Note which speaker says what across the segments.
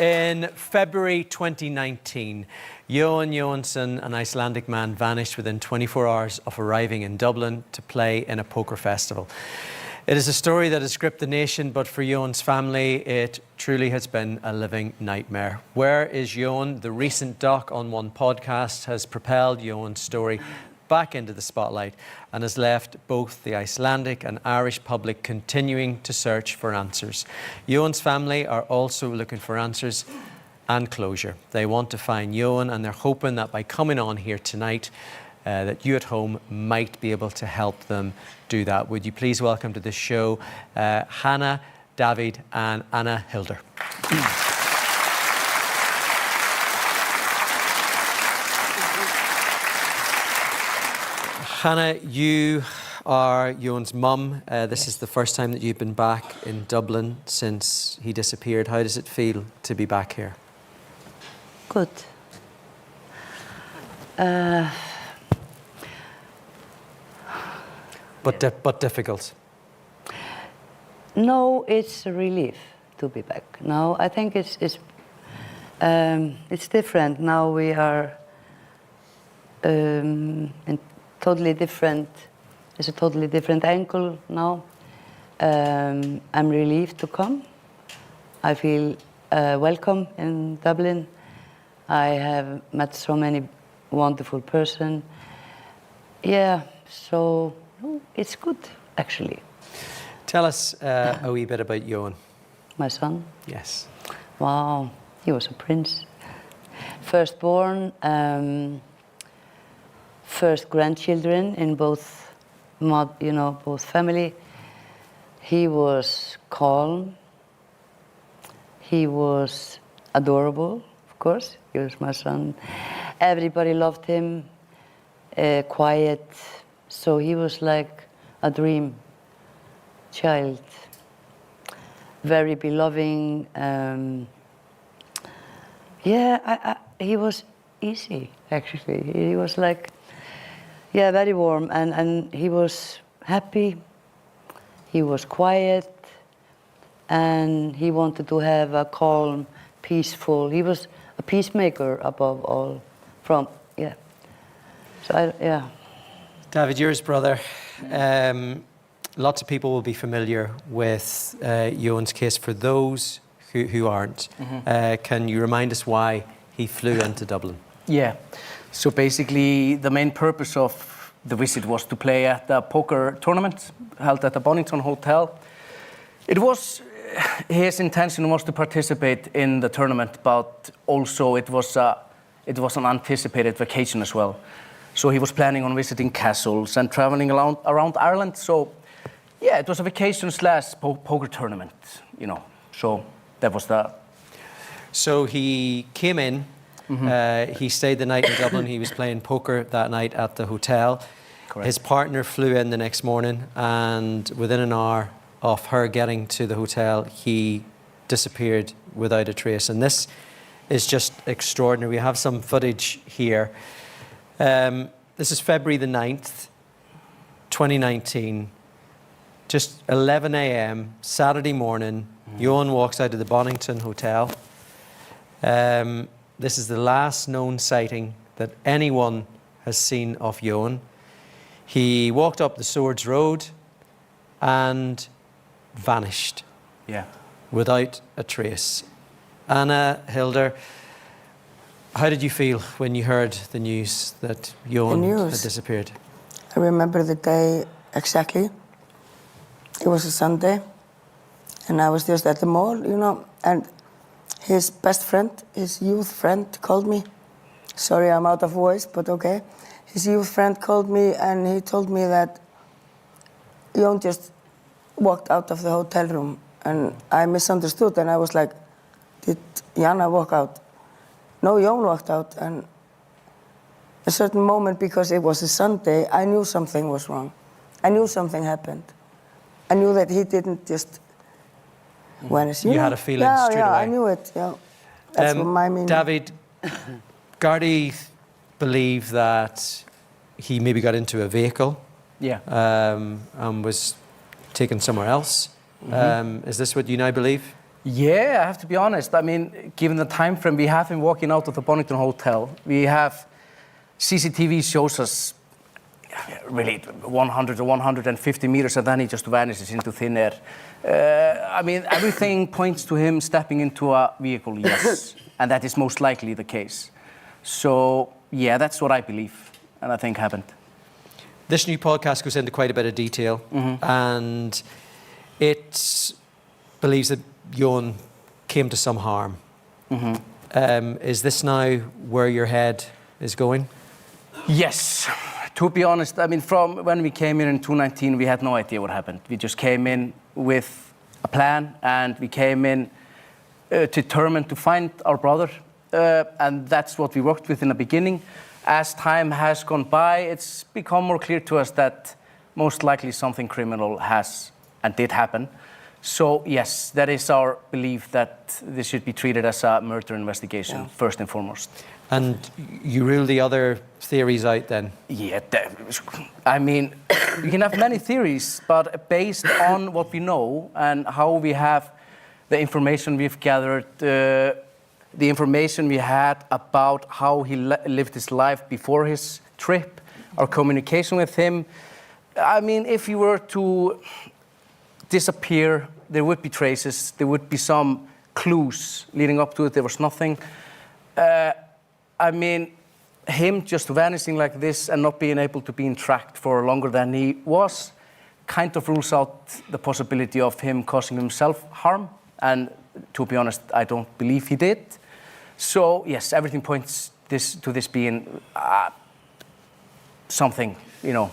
Speaker 1: In February 2019, Johan Johansson, an Icelandic man, vanished within 24 hours of arriving in Dublin to play in a poker festival. It is a story that has gripped the nation, but for Johan's family, it truly has been a living nightmare. Where is Johan? The recent Doc on One podcast has propelled Johan's story back into the spotlight and has left both the Icelandic and Irish public continuing to search for answers. Johan's family are also looking for answers and closure. They want to find Johan, and they're hoping that by coming on here tonight, that you at home might be able to help them do that. Would you please welcome to the show Hannah, David and Anna Hilder. Hannah, you are Johan's mum. This is the first time that you've been back in Dublin since he disappeared. How does it feel to be back here?
Speaker 2: Good.
Speaker 1: But difficult.
Speaker 2: No, it's a relief to be back. Now I think it's different. Now we are in totally different. It's a totally different angle now. I'm relieved to come. I feel welcome in Dublin. I have met so many wonderful person. Yeah, so it's good actually.
Speaker 1: Tell us a wee bit about Johan.
Speaker 2: My son?
Speaker 1: Yes.
Speaker 2: Wow, he was a prince. Firstborn, first grandchildren in both, both family. He was calm. He was adorable, of course. He was my son. Everybody loved him. Quiet. So he was like a dream child. Very beloved. He was easy, actually. He was like, very warm, and he was happy. He was quiet, and he wanted to have a calm, peaceful. He was a peacemaker above all.
Speaker 1: David, you're his brother. Lots of people will be familiar with Johan's case. For those who aren't, can you remind us why he flew into Dublin?
Speaker 3: Yeah, so basically the main purpose of the visit was to play at the poker tournament held at the Bonington Hotel. It was, his intention was to participate in the tournament, but also it was an anticipated vacation as well. So he was planning on visiting castles and traveling around Ireland. So yeah, it was a vacation / poker tournament, so that was the...
Speaker 1: So he came in, he stayed the night in Dublin, he was playing poker that night at the hotel.
Speaker 3: Correct.
Speaker 1: His partner flew in the next morning, and within an hour of her getting to the hotel, he disappeared without a trace. And this is just extraordinary. We have some footage here. This is February the 9th, 2019. Just 11 a.m. Saturday morning, Johan walks out of the Bonington Hotel. This is the last known sighting that anyone has seen of Johan. He walked up the Swords Road and vanished.
Speaker 3: Yeah.
Speaker 1: Without a trace. Anna Hilder, how did you feel when you heard the news that Johan had disappeared?
Speaker 4: I remember the day exactly. It was a Sunday, and I was just at the mall, and his best friend, his youth friend, called me. Sorry, I'm out of voice, but okay. His youth friend called me, and he told me that Johan just walked out of the hotel room, and I misunderstood, and I was like, did Jana walk out? No, Johan walked out, and a certain moment, because it was a Sunday, I knew something was wrong. I knew something happened. I knew that he didn't just vanish.
Speaker 1: You had a feeling straight away.
Speaker 4: Yeah, I knew it. Yeah, that's what my meaning.
Speaker 1: David, Garda believe that he maybe got into a vehicle.
Speaker 3: Yeah.
Speaker 1: And was taken somewhere else. Is this what you now believe?
Speaker 3: Yeah, I have to be honest. I mean, given the time frame, we have him walking out of the Bonington Hotel. We have CCTV shows us really 100 or 150 meters, and then he just vanishes into thin air. I mean, everything points to him stepping into a vehicle, yes, and that is most likely the case. So, yeah, that's what I believe, and I think happened.
Speaker 1: This new podcast goes into quite a bit of detail, and it believes that Jón came to some harm. Is this now where your head is going?
Speaker 3: Yes. To be honest, I mean, from when we came in 2019, we had no idea what happened. We just came in with a plan, and we came in determined to find our brother, and that's what we worked with in the beginning. As time has gone by, it's become more clear to us that most likely something criminal has and did happen. So yes, that is our belief that this should be treated as a murder investigation, first and foremost.
Speaker 1: And you rule the other theories out then?
Speaker 3: Yeah, I mean, we can have many theories, but based on what we know and how we have the information we've gathered, the information we had about how he lived his life before his trip, our communication with him. I mean, if he were to disappear, there would be traces, there would be some clues leading up to it. There was nothing. I mean, him just vanishing like this and not being able to be tracked for longer than he was kind of rules out the possibility of him causing himself harm. And to be honest, I don't believe he did. So yes, everything points to this being something, you know.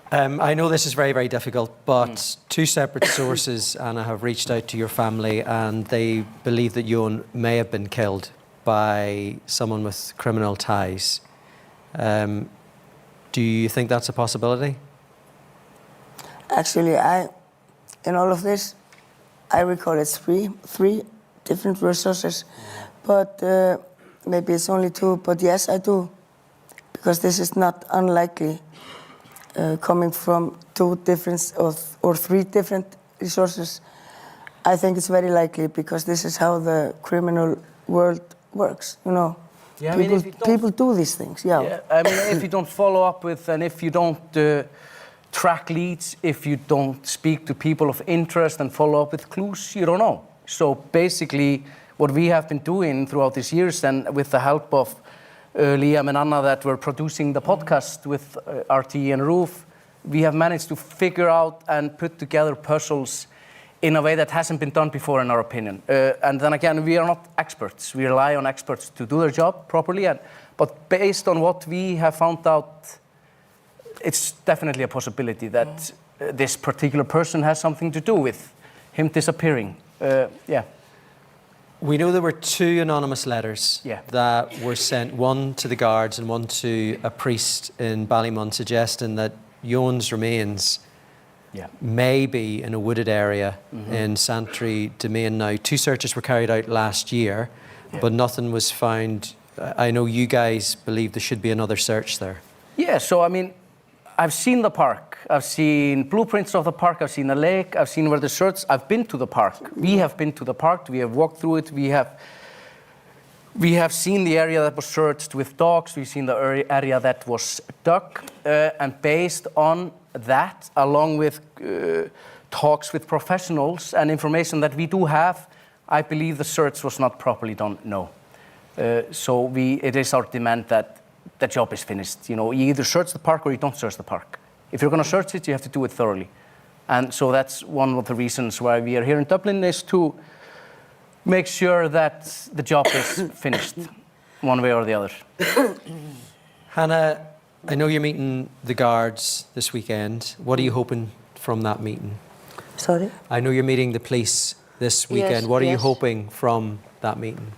Speaker 1: I know this is very, very difficult, but two separate sources, Anna, have reached out to your family, and they believe that Jón may have been killed by someone with criminal ties. Do you think that's a possibility?
Speaker 4: Actually, in all of this, I recall it's three different resources, but maybe it's only two, but yes, I do, because this is not unlikely coming from two different or three different resources. I think it's very likely because this is how the criminal world works, you know.
Speaker 3: Yeah,
Speaker 4: people do these things, yeah.
Speaker 3: I mean, if you don't follow up with, and if you don't track leads, if you don't speak to people of interest and follow up with clues, you don't know. So basically, what we have been doing throughout these years, and with the help of Liam and Anna that were producing the podcast with RT and Roof, we have managed to figure out and put together puzzles in a way that hasn't been done before, in our opinion. And then again, we are not experts. We rely on experts to do their job properly. But based on what we have found out, it's definitely a possibility that this particular person has something to do with him disappearing. Yeah.
Speaker 1: We know there were two anonymous letters that were sent, one to the guards and one to a priest in Ballymun, suggesting that Jón's remains may be in a wooded area in Santry Domain now. Two searches were carried out last year, but nothing was found. I know you guys believe there should be another search there.
Speaker 3: Yeah, so I mean, I've seen the park. I've seen blueprints of the park. I've seen the lake. I've seen where the search. I've been to the park. We have been to the park. We have walked through it. We have seen the area that was searched with dogs. We've seen the area that was dug. And based on that, along with talks with professionals and information that we do have, I believe the search was not properly done, no. So it is our demand that the job is finished. You know, you either search the park or you don't search the park. If you're going to search it, you have to do it thoroughly. And so that's one of the reasons why we are here in Dublin, is to make sure that the job is finished, one way or the other.
Speaker 1: Hannah, I know you're meeting the guards this weekend. What are you hoping from that meeting?
Speaker 2: Sorry?
Speaker 1: I know you're meeting the police this weekend.
Speaker 2: Yes,
Speaker 1: what are you
Speaker 2: yes.
Speaker 1: hoping from that meeting?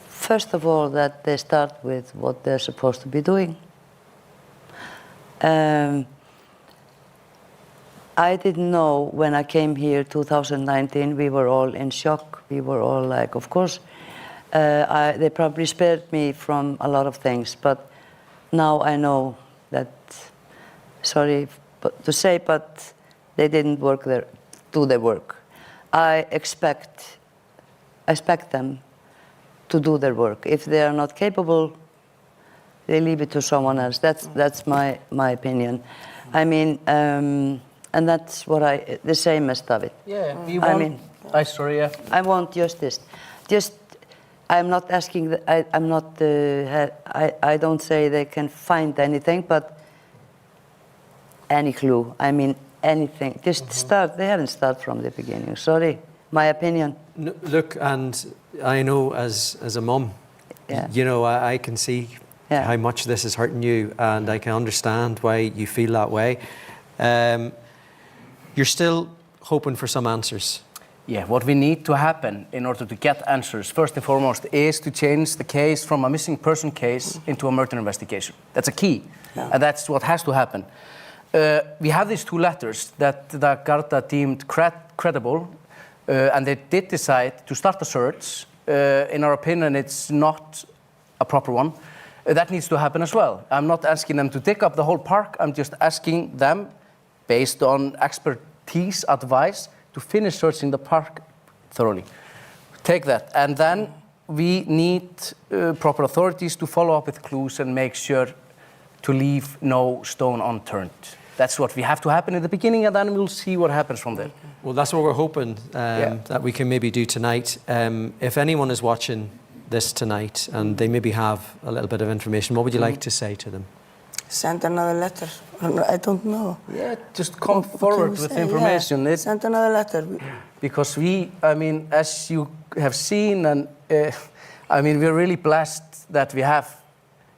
Speaker 2: First of all, that they start with what they're supposed to be doing. I didn't know when I came here 2019, we were all in shock. We were all like, of course, they probably spared me from a lot of things, but now I know that, sorry to say, but they didn't do their work. I expect expect them to do their work. If they are not capable, they leave it to someone else. That's my opinion. I mean, and that's what the same as David.
Speaker 3: Yeah, we want. Sorry, yeah.
Speaker 2: I want justice. I'm not asking. I'm not. I don't say they can find anything, but any clue. I mean, anything. Just start. They haven't started from the beginning. Sorry, my opinion.
Speaker 1: No, look, and I know as a mum, you know, I can see how much this is hurting you, and I can understand why you feel that way. You're still hoping for some answers.
Speaker 3: Yeah, what we need to happen in order to get answers, first and foremost, is to change the case from a missing person case into a murder investigation. That's a key, and that's what has to happen. We have these 2 letters that the Garda deemed credible, and they did decide to start a search. In our opinion, it's not a proper one. That needs to happen as well. I'm not asking them to dig up the whole park. I'm just asking them, based on expertise advice, to finish searching the park thoroughly. Take that. And then we need proper authorities to follow up with clues and make sure to leave no stone unturned. That's what we have to happen in the beginning, and then we'll see what happens from there.
Speaker 1: Well, that's what we're hoping that we can maybe do tonight. If anyone is watching this tonight and they maybe have a little bit of information, what would you like to say to them?
Speaker 4: Send another letter. I don't know.
Speaker 3: Yeah, just come forward with information.
Speaker 4: Yeah, send another letter.
Speaker 3: Because I mean, as you have seen, and I mean, we're really blessed that we have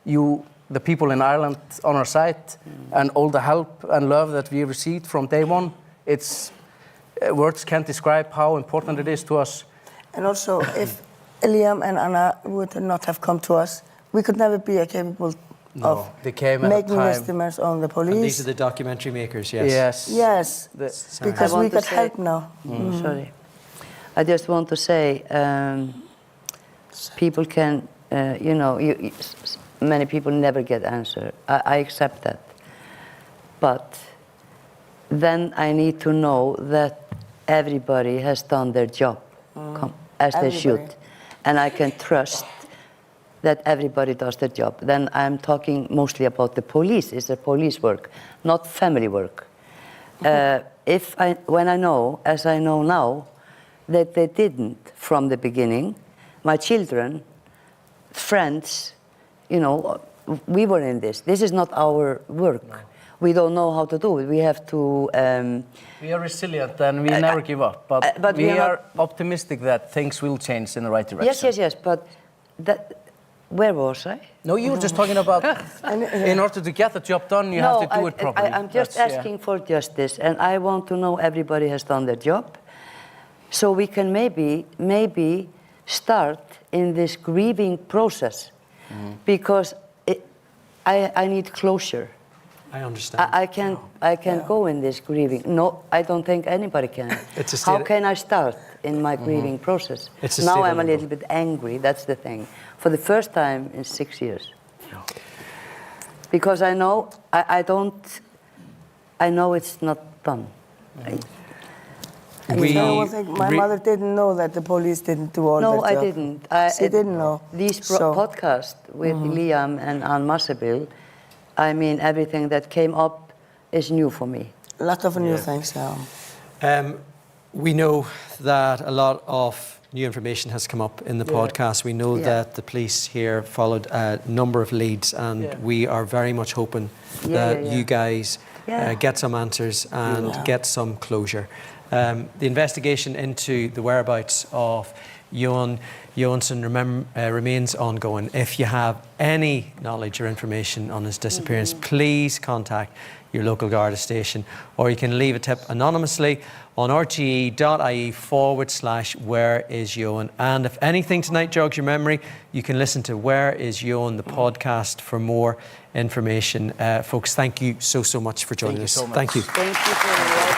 Speaker 3: you, the people in Ireland, on our side, and all the help and love that we received from day one. It's words can't describe how important it is to us.
Speaker 4: And also, if Liam and Anna would not have come to us, we could never be capable of making estimates on the police.
Speaker 1: And these are the documentary makers, yes?
Speaker 4: Yes, because we got help now.
Speaker 2: Sorry. I just want to say, people can, you know, many people never get answer. I accept that. But then I need to know that everybody has done their job as they should. And I can trust that everybody does their job. Then I'm talking mostly about the police. It's a police work, not family work. When I know, as I know now, that they didn't from the beginning, my children, friends, you know, we were in this. This is not our work. No. We don't know how to do it. We have to...
Speaker 3: we are resilient and we never give up. But we are optimistic that things will change in the right direction.
Speaker 2: Yes. But where was I?
Speaker 3: No, you were just talking about in order to get the job done, you have to do it properly.
Speaker 2: I'm just asking for justice, and I want to know everybody has done their job, so we can maybe start in this grieving process, because I need closure.
Speaker 1: I understand.
Speaker 2: I can't go in this grieving. No, I don't think anybody can. How can I start in my grieving process? Now I'm a little bit angry, that's the thing. For the first time in 6 years. Because I know, I know it's not done. Right?
Speaker 4: My mother didn't know that the police didn't do all that job.
Speaker 2: No, I didn't.
Speaker 4: She didn't know.
Speaker 2: These podcasts with Liam and Ann Massabil, I mean, everything that came up is new for me.
Speaker 4: A lot of new things,
Speaker 1: we know that a lot of new information has come up in the podcast. We know that the police here followed a number of leads, and we are very much hoping that you guys get some answers and get some closure. The investigation into the whereabouts of Jón Jónsson remains ongoing. If you have any knowledge or information on his disappearance, please contact your local Garda station, or you can leave a tip anonymously on rte.ie/whereisjón. And if anything tonight jogs your memory, you can listen to Where Is Jón, the podcast, for more information. Folks, thank you so much for joining us.
Speaker 3: So much.
Speaker 1: Thank you.
Speaker 2: Thank you for